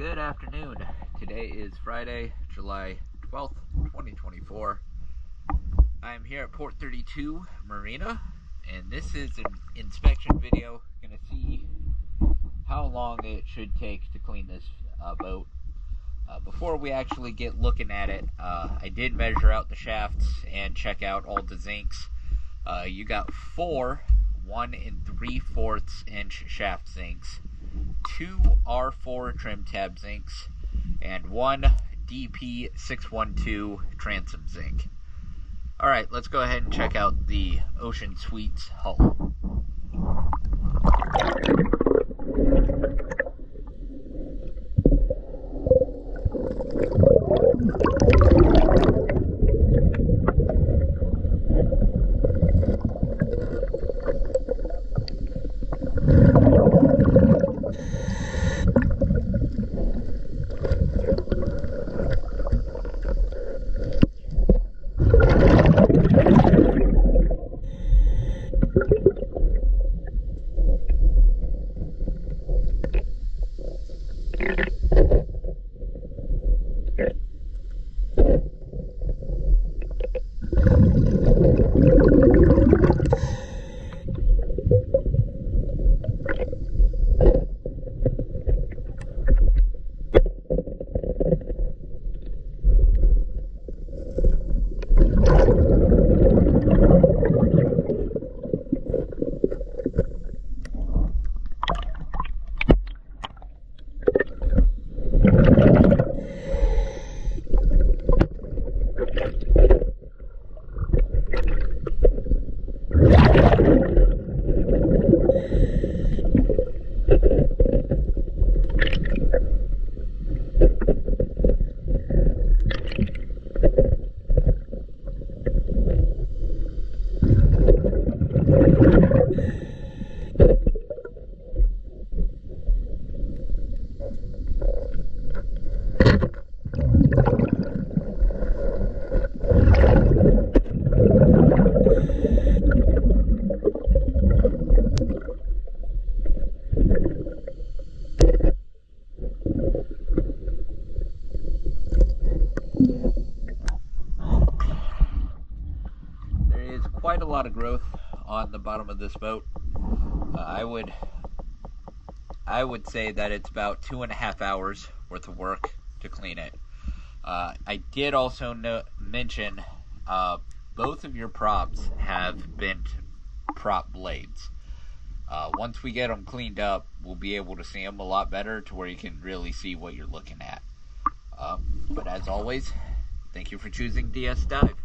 Good afternoon. Today is Friday, July 12th, 2024. I'm here at Port 32 Marina, and this is an inspection video. Going to see how long it should take to clean this boat. Before we actually get looking at it, I did measure out the shafts and check out all the zincs. You got 4 1 3/4 inch shaft zincs, 2 R4 trim tab zincs, and 1 DP612 transom zinc. Alright, let's go ahead and check out the Ocean Suites hull. Quite a lot of growth on the bottom of this boat. I would say that it's about 2.5 hours worth of work to clean it. I did also mention both of your props have bent prop blades. Once we get them cleaned up, we'll be able to see them a lot better to where you can really see what you're looking at. But as always, thank you for choosing DS Dive.